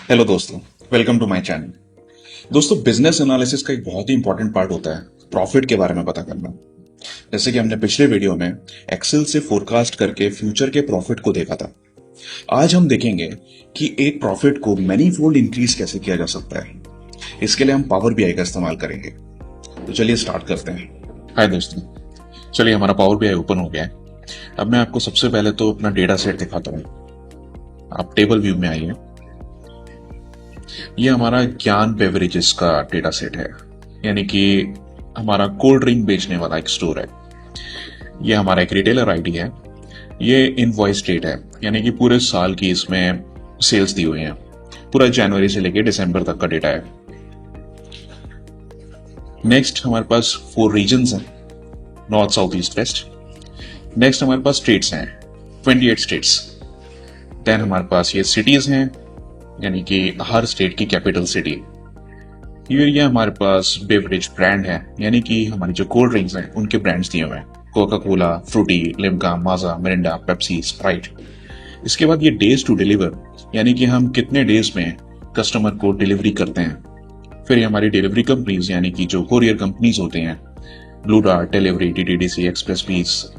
Hello दोस्तों, welcome to my channel. दोस्तों, business analysis का एक बहुत ही इंपॉर्टेंट पार्ट होता है प्रॉफिट के बारे में पता करना। जैसे कि हमने पिछले वीडियो में एक्सेल से फोरकास्ट करके फ्यूचर के प्रॉफिट को देखा था। आज हम देखेंगे कि एक प्रॉफिट को मैनी फोल्ड इंक्रीज कैसे किया जा सकता है। इसके लिए हम पावर बीआई का इस्तेमाल करेंगे। तो चलिए स्टार्ट करते हैं। हाय दोस्तों, चलिए हमारा पावर बीआई ओपन हो गया है। अब मैं आपको सबसे पहले तो अपना डेटा सेट दिखाता हूँ। आप टेबल व्यू में आइए। ये हमारा ज्ञान बेवरेजेस का डेटा सेट है, यानी कि हमारा कोल्ड ड्रिंक बेचने वाला एक स्टोर है। ये हमारा एक रिटेलर आईडी है। ये इनवॉइस डेट है, यानी कि पूरे साल की इसमें सेल्स दी हुई है। पूरा जनवरी से लेके दिसंबर तक का डेटा है। नेक्स्ट हमारे पास 4 रीजन्स हैं, north south east west. Next हमारे पास स्टेट्स हैं, 28 स्टेट्स। देन हमारे पास ये सिटीज हैं, यानी कि हर स्टेट की कैपिटल सिटी। ये हमारे पास बेवरेज ब्रांड है, यानी कि हमारी जो कोल्ड ड्रिंक्स हैं उनके ब्रांड्स दिए हुए हैं, कोका कोला, फ्रूटी, लिम्का, माजा, मिरिंडा, पेप्सी, स्प्राइट। इसके बाद ये डेज टू डिलीवर, यानी कि हम कितने डेज में कस्टमर को डिलीवरी करते हैं। फिर ये हमारी डिलीवरी कंपनीज, यानी कि जो कोरियर कंपनीज होते हैं, Blue Dart, Delhivery, DTDC, Xpressbees.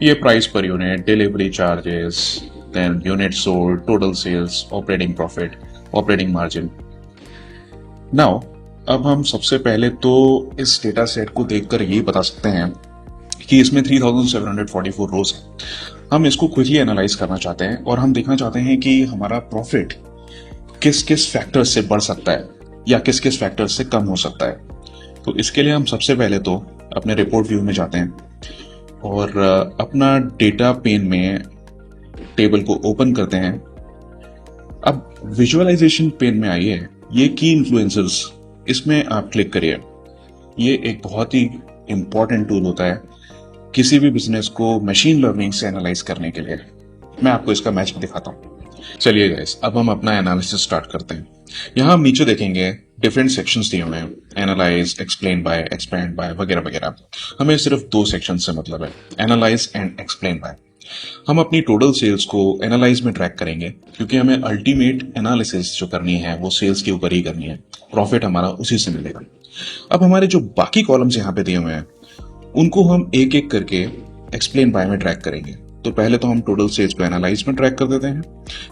ये price per unit, delivery charges, then unit sold, total sales, operating profit, operating margin. Now अब हम सबसे पहले तो इस डेटा सेट को देखकर यही बता सकते हैं कि इसमें 3744 रोज है। हम इसको क्विकली एनालाइज करना चाहते हैं और हम देखना चाहते हैं कि हमारा प्रॉफिट किस किस फैक्टर से बढ़ सकता है या किस किस फैक्टर से कम हो सकता है। तो इसके लिए हम सबसे पहले तो अपने रिपोर्ट व्यू में जाते हैं और अपना डेटा पेन में टेबल को ओपन करते हैं। अब विजुअलाइजेशन पेन में आइए, ये की इन्फ्लुएंसर्स, इसमें आप क्लिक करिए। ये एक बहुत ही इंपॉर्टेंट टूल होता है किसी भी बिजनेस को मशीन लर्निंग से एनालाइज करने के लिए। मैं आपको इसका मैच दिखाता हूँ। चलिए गाइस, अब हम अपना एनालिसिस स्टार्ट करते हैं। यहाँ हम नीचे देखेंगे डिफरेंट सेक्शंस दिए हुए हैं, analyze, explain by, expand by, वगैरह वगैरह। हमें सिर्फ 2 सेक्शन से मतलब है, एनालाइज एंड एक्सप्लेन बाय। हम अपनी टोटल सेल्स को एनालाइज में ट्रैक करेंगे, क्योंकि हमें अल्टीमेट एनालिसिस जो करनी है वो सेल्स के ऊपर ही करनी है। प्रॉफिट हमारा उसी से मिलेगा। अब हमारे जो बाकी कॉलम्स यहाँ पे दिए हुए हैं उनको हम एक एक करके एक्सप्लेन बाय में ट्रैक करेंगे। तो पहले तो हम टोटल सेल्स को एनालाइज में ट्रैक कर देते हैं।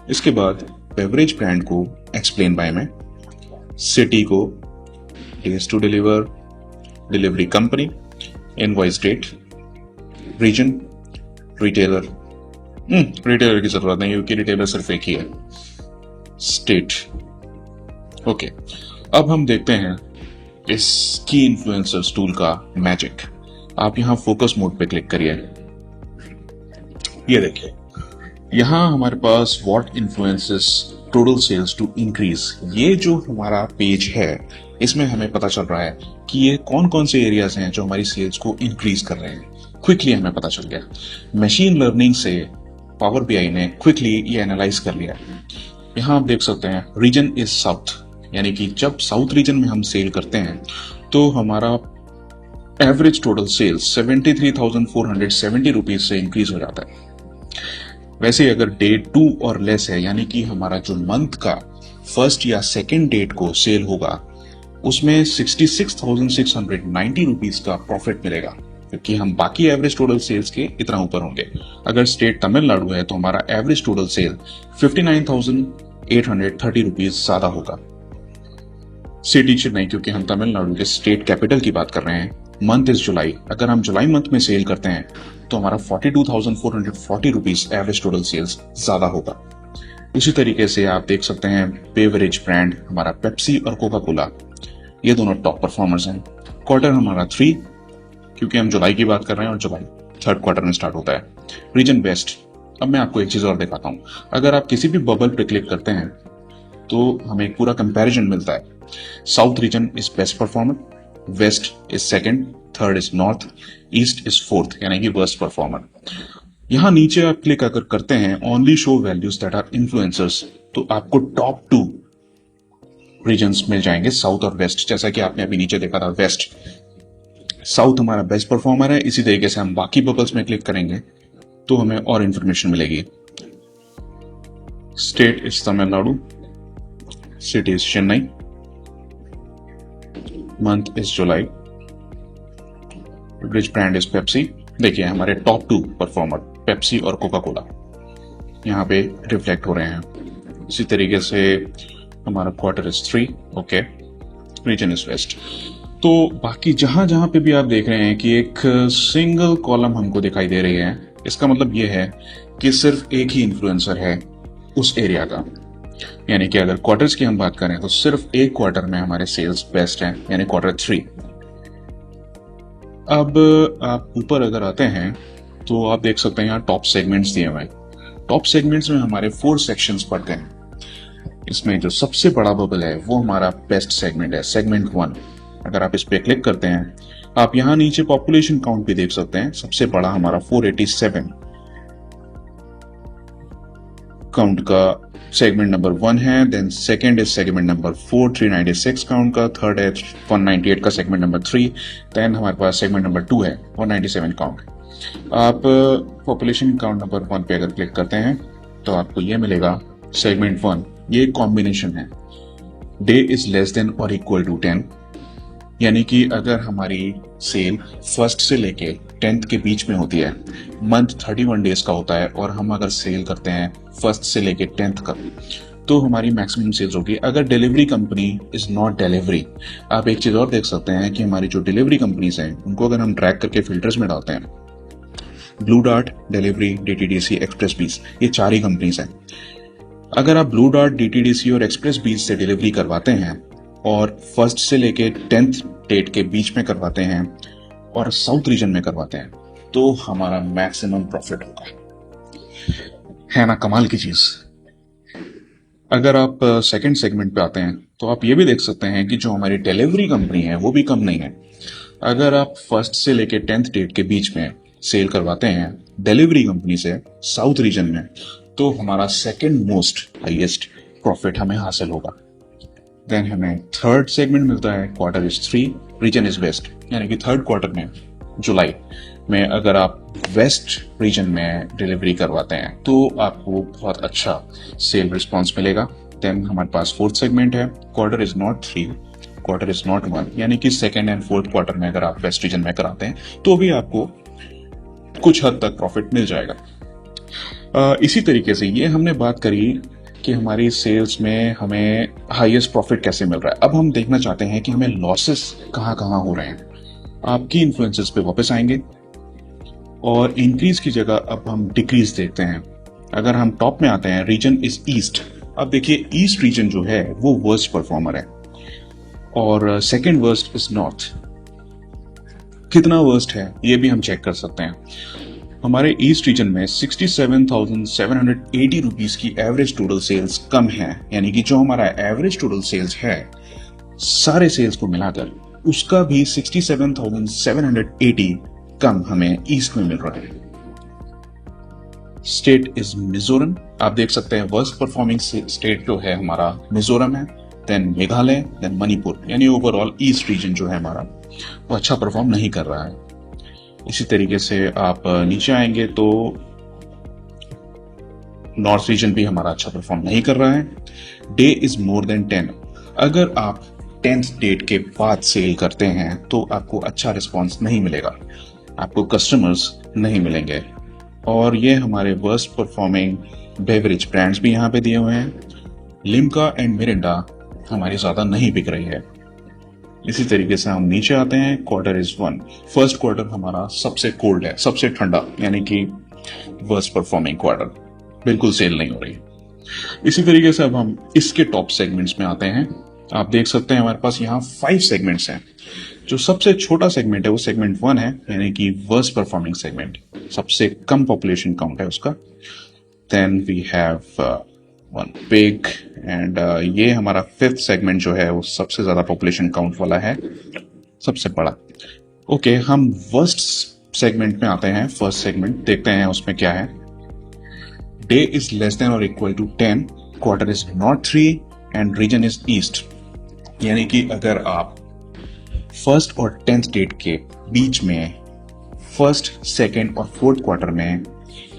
इसके बाद बेवरेज ब्रांड को एक्सप्लेन बाय में, सिटी को days to deliver, delivery company, invoice date, region, retailer. Retailer की जरूरत नहीं क्योंकि रिटेलर सिर्फ एक ही है, स्टेट। ओके, अब हम देखते हैं इस की इन्फ्लुएंसर्स टूल का मैजिक। आप यहां फोकस मोड पे क्लिक करिए। ये देखिए, यहां हमारे पास what influences total sales to increase. ये जो हमारा पेज है इसमें हमें पता चल रहा है कि ये कौन कौन से एरियाज हैं जो हमारी सेल्स को इंक्रीज कर रहे हैं। क्विकली हमें पता चल गया। मशीन लर्निंग से पावर बीआई ने क्विकली ये एनालाइज कर लिया। यहां आप देख सकते हैं रीजन इज साउथ, यानी कि जब साउथ रीजन में हम सेल करते हैं तो हमारा एवरेज टोटल सेल्स 73,470 रुपीज से इंक्रीज हो जाता है। वैसे अगर डेट 2 और लेस है, यानी कि हमारा जो मंथ का फर्स्ट या सेकेंड डेट को सेल होगा, उसमें 66,690 रुपीज का प्रॉफिट मिलेगा, क्योंकि हम बाकी एवरेज टोटल सेल्स के इतना ऊपर होंगे। अगर स्टेट तमिलनाडु है तो हमारा एवरेज टोटल सेल 59,830 रुपीज ज्यादा होगा। सिटी चेन्नई, क्योंकि हम तमिलनाडु के स्टेट कैपिटल की बात कर रहे हैं। मंथ इज जुलाई, अगर हम जुलाई मंथ में सेल करते हैं तो हमारा 42,440 रुपीज एवरेज टोटल सेल्स ज्यादा होगा। उसी तरीके से आप देख सकते हैं बेवरेज ब्रांड हमारा पेप्सी और कोका कोला, ये दोनों टॉप परफॉर्मर्स हैं। क्वार्टर हमारा 3, क्योंकि हम जुलाई की बात कर रहे हैं और जुलाई 3rd क्वार्टर में स्टार्ट होता है। Region west. अब मैं आपको एक चीज और दिखाता हूं। अगर आप किसी भी बबल पे क्लिक करते हैं तो हमें एक पूरा कंपैरिजन मिलता है। South region is best performer, west is second, third is north, east is fourth, यानी कि वर्स्ट परफॉर्मर। यहां नीचे आप क्लिक अगर करते हैं only show values that are influencers, तो आपको टॉप 2 रीजन्स मिल जाएंगे, साउथ और वेस्ट। जैसा कि आपने अभी नीचे देखा था, वेस्ट, साउथ हमारा बेस्ट परफॉर्मर है। इसी तरीके से हम बाकी बबल्स में क्लिक करेंगे तो हमें और इंफॉर्मेशन मिलेगी। State is Tamil Nadu, City is Chennai. Month is July. Which brand is Pepsi? देखिए हमारे टॉप 2 परफॉर्मर पेप्सी और कोका कोला यहाँ पे रिफ्लेक्ट हो रहे हैं। इसी तरीके से हमारा quarter is 3, okay, region is west. तो बाकी जहां जहां पे भी आप देख रहे हैं कि एक सिंगल कॉलम हमको दिखाई दे रही है, इसका मतलब ये है कि सिर्फ एक ही इन्फ्लुएंसर है उस एरिया का। यानी कि अगर क्वार्टर्स की हम बात करें तो सिर्फ एक क्वार्टर में हमारे सेल्स बेस्ट हैं, यानी क्वार्टर 3। अब आप ऊपर अगर आते हैं तो आप देख सकते हैं यहाँ टॉप सेगमेंट्स दिए हुए हैं। टॉप सेगमेंट्स में हमारे 4 सेक्शंस पड़ते हैं। इसमें जो सबसे बड़ा बबल है वो हमारा बेस्ट सेगमेंट है, सेगमेंट 1। अगर आप इस पे क्लिक करते हैं, आप यहाँ नीचे पॉपुलेशन काउंट भी देख सकते हैं। सबसे बड़ा हमारा 487 काउंट का सेगमेंट नंबर 1 है। Then second is segment number 4, 396 count का। थर्ड है 198 का सेगमेंट नंबर 3। देन हमारे पास सेगमेंट नंबर 2 है 197 काउंट। आप पॉपुलेशन काउंट नंबर 1 पे अगर क्लिक करते हैं तो आपको ये मिलेगा सेगमेंट 1। ये एक कॉम्बिनेशन है, डे इज लेस देन और इक्वल टू 10, यानी कि अगर हमारी सेल 1st से लेके 10th के बीच में होती है, मंथ 31 डेज का होता है, और हम अगर सेल करते हैं 1st से लेके 10th का, तो हमारी मैक्सिमम सेल्स होगी। अगर delivery company is not delivery, आप एक चीज और देख सकते हैं कि हमारी जो डिलीवरी कंपनीज हैं उनको अगर हम ट्रैक करके फिल्टर्स में डालते हैं, Blue Dart, Delhivery, DTDC, express बीज, ये 4 ही कंपनीज हैं। अगर आप ब्लू डार्ट, डीटीडीसी और एक्सप्रेस बीज से डिलीवरी करवाते हैं और 1st से लेके 10th डेट के बीच में करवाते हैं और साउथ रीजन में करवाते हैं, तो हमारा मैक्सिमम प्रॉफिट होगा। है ना कमाल की चीज। अगर आप सेकंड सेगमेंट पे आते हैं तो आप ये भी देख सकते हैं कि जो हमारी डिलीवरी कंपनी है वो भी कम नहीं है। अगर आप 1st से लेके 10th डेट के बीच में सेल करवाते हैं डिलीवरी कंपनी से साउथ रीजन में, तो हमारा सेकंड मोस्ट हाईएस्ट प्रॉफिट हमें हासिल होगा। देन हमें थर्ड सेगमेंट मिलता है, quarter is 3, region is west, यानी कि थर्ड क्वार्टर में जुलाई में अगर आप वेस्ट रीजन में डिलीवरी करवाते हैं तो आपको बहुत अच्छा सेल रिस्पॉन्स मिलेगा। देन हमारे पास फोर्थ सेगमेंट है, quarter is not 3, quarter is not 1, यानी कि सेकेंड एंड फोर्थ क्वार्टर में अगर आप वेस्ट रीजन में कराते हैं तो भी आपको कुछ हद तक प्रॉफिट मिल जाएगा। इसी तरीके से ये हमने बात करी कि हमारी सेल्स में हमें हाईएस्ट प्रॉफिट कैसे मिल रहा है। अब हम देखना चाहते हैं कि हमें लॉसेस कहाँ कहाँ हो रहे हैं। आपकी इन्फ्लुएंसेस पे वापस आएंगे और इंक्रीज की जगह अब हम डिक्रीज देखते हैं। अगर हम टॉप में आते हैं, रीजन इज ईस्ट। अब देखिए ईस्ट रीजन जो है वो वर्स्ट परफॉर्मर है और सेकंड वर्स्ट इज नॉर्थ। कितना वर्स्ट है ये भी हम चेक कर सकते हैं। हमारे ईस्ट रीजन में 67,780 रुपीज की एवरेज टोटल सेल्स कम है, यानी कि जो हमारा एवरेज टोटल सेल्स है सारे सेल्स को मिलाकर उसका भी 67,780 कम हमें ईस्ट में मिल रहा है। State is Mizoram. आप देख सकते हैं वर्स्ट परफॉर्मिंग स्टेट जो है हमारा मिजोरम है, देन मेघालय, देन मणिपुर, यानी ओवरऑल ईस्ट रीजन जो है हमारा वो अच्छा परफॉर्म नहीं कर रहा है। इसी तरीके से आप नीचे आएंगे तो नॉर्थ रीजन भी हमारा अच्छा परफॉर्म नहीं कर रहा है। Day is more than 10। अगर आप 10th डेट के बाद सेल करते हैं तो आपको अच्छा रिस्पॉन्स नहीं मिलेगा, आपको कस्टमर्स नहीं मिलेंगे। और ये हमारे वर्स्ट परफॉर्मिंग बेवरेज ब्रांड्स भी यहाँ पे दिए हुए हैं। लिम्का एंड मिरिंडा हमारी ज्यादा नहीं बिक रही है। इसी तरीके से हम नीचे आते हैं, क्वार्टर इज 1। फर्स्ट क्वार्टर हमारा सबसे कोल्ड है, सबसे ठंडा, यानी कि वर्स्ट परफॉर्मिंग क्वार्टर, बिल्कुल सेल नहीं हो रही। इसी तरीके से अब हम इसके टॉप सेगमेंट्स में आते हैं। आप देख सकते हैं हमारे पास यहाँ 5 सेगमेंट्स हैं। जो सबसे छोटा सेगमेंट है वो सेगमेंट 1 है, यानी कि वर्स्ट परफॉर्मिंग सेगमेंट, सबसे कम पॉपुलेशन काउंट है उसका। Then we have one big and ये हमारा 5th सेगमेंट जो है वो सबसे ज्यादा पॉपुलेशन काउंट वाला है, सबसे बड़ा। ओके, हम वर्स्ट सेगमेंट में आते हैं। फर्स्ट सेगमेंट देखते हैं उसमें क्या है। डे इज लेस देन और equal to 10, quarter is not 3 and region is east, यानी कि अगर आप 1st और 10th डेट के बीच में 1st, 2nd और 4th क्वार्टर में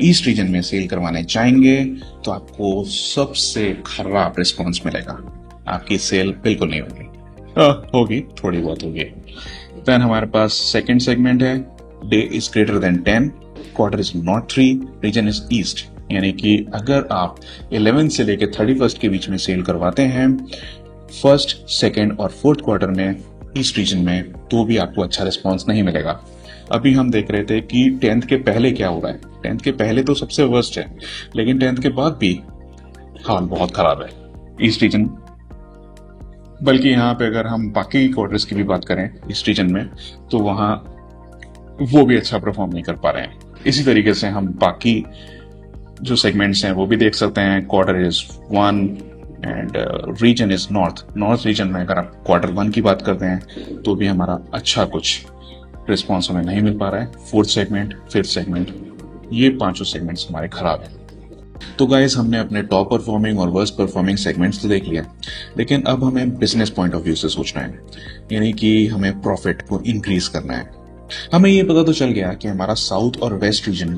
ईस्ट रीजन में सेल करवाने चाहेंगे तो आपको सबसे खराब रिस्पॉन्स मिलेगा। आपकी सेल बिल्कुल नहीं होगी। होगी, थोड़ी बहुत होगी। देन हमारे पास सेकंड सेगमेंट है, day is greater than 10, quarter is not 3, region is east. यानी कि अगर आप 11 से लेकर 31 के बीच में सेल करवाते हैं फर्स्ट, सेकंड और फोर्थ क्वार्टर में ईस्ट रीजन में, तो भी आपको अच्छा रिस्पॉन्स नहीं मिलेगा। अभी हम देख रहे थे कि 10th के पहले क्या हो रहा है। 10th के पहले तो सबसे वर्स्ट है, लेकिन 10th के बाद भी हाल बहुत खराब है ईस्ट रीजन। बल्कि यहाँ पे अगर हम बाकी क्वार्टर्स की भी बात करें ईस्ट रीजन में, तो वहां वो भी अच्छा परफॉर्म नहीं कर पा रहे हैं। इसी तरीके से हम बाकी जो सेगमेंट्स हैं वो भी देख सकते हैं। Quarter is 1 and region is north. North region में अगर आप क्वार्टर 1 की बात करते हैं तो भी हमारा अच्छा कुछ रिस्पॉन्स हमें नहीं मिल पा रहा है। फोर्थ सेगमेंट, फिफ्थ सेगमेंट, ये पांचों सेगमेंट्स हमारे खराब हैं। तो गाइस, हमने अपने टॉप परफॉर्मिंग और वर्स्ट परफॉर्मिंग सेगमेंट्स तो देख लिया, लेकिन अब हमें बिजनेस पॉइंट ऑफ व्यू से सोचना है, यानी कि हमें प्रॉफिट को इंक्रीज करना है। हमें ये पता तो चल गया कि हमारा साउथ और वेस्ट रीजन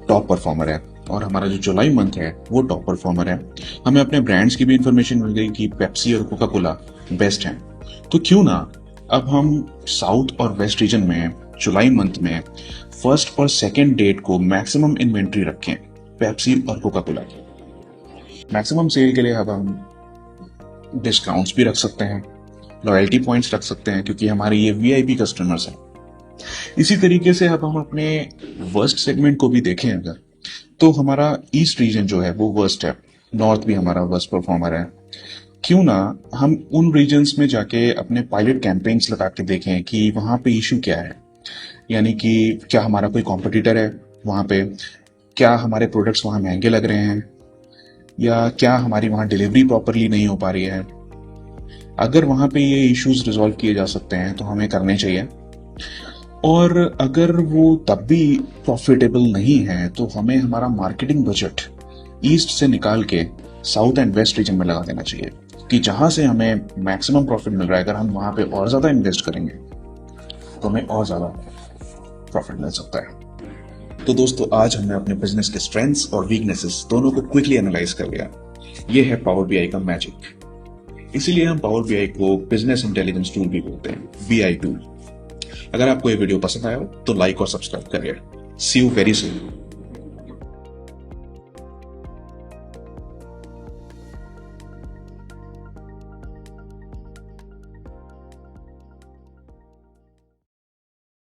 टॉप परफॉर्मर है और हमारा जो जुलाई मंथ है वो टॉप परफॉर्मर है। हमें अपने ब्रांड्स की भी इंफॉर्मेशन मिल गई कि पेप्सी और कोका कोला बेस्ट हैं। तो क्यों ना अब हम साउथ और वेस्ट रीजन में जुलाई मंथ में फर्स्ट और सेकेंड डेट को मैक्सिमम इन्वेंट्री रखें पेप्सी और कोका कोला की। मैक्सिमम सेल के लिए अब हम डिस्काउंट्स भी रख सकते हैं, लॉयल्टी पॉइंट्स रख सकते हैं, क्योंकि हमारे ये वीआईपी कस्टमर्स हैं। इसी तरीके से अब हम अपने वर्स्ट सेगमेंट को भी देखें अगर, तो हमारा ईस्ट रीजन जो है वो वर्स्ट है, नॉर्थ भी हमारा वर्स्ट परफॉर्मर है। क्यों ना हम उन रीजन्स में जाके अपने पायलट कैंपेन्स लगा के देखें कि वहां पे इशू क्या है, यानी कि क्या हमारा कोई कॉम्पिटिटर है वहां पे, क्या हमारे प्रोडक्ट्स वहां महंगे लग रहे हैं, या क्या हमारी वहां डिलीवरी प्रॉपरली नहीं हो पा रही है। अगर वहां पे ये इश्यूज रिजॉल्व किए जा सकते हैं तो हमें करने चाहिए, और अगर वो तब भी प्रॉफिटेबल नहीं है तो हमें हमारा मार्केटिंग बजट ईस्ट से निकाल के साउथ एंड वेस्ट रीजन में लगा देना चाहिए, कि जहां से हमें मैक्सिमम प्रॉफिट मिल रहा है, अगर हम वहां पे और ज्यादा इन्वेस्ट करेंगे तो हमें और ज्यादा प्रॉफिट मिल सकता है। तो दोस्तों, आज हमने अपने बिजनेस के स्ट्रेंथ्स और वीकनेसेस दोनों को क्विकली एनालाइज कर लिया। ये है पावर बीआई का मैजिक। इसीलिए हम पावर बीआई को बिजनेस इंटेलिजेंस टूल भी बोलते हैं, बीआई टूल। अगर आपको ये वीडियो पसंद आया हो तो लाइक और सब्सक्राइब करिए। सी यू वेरी सून।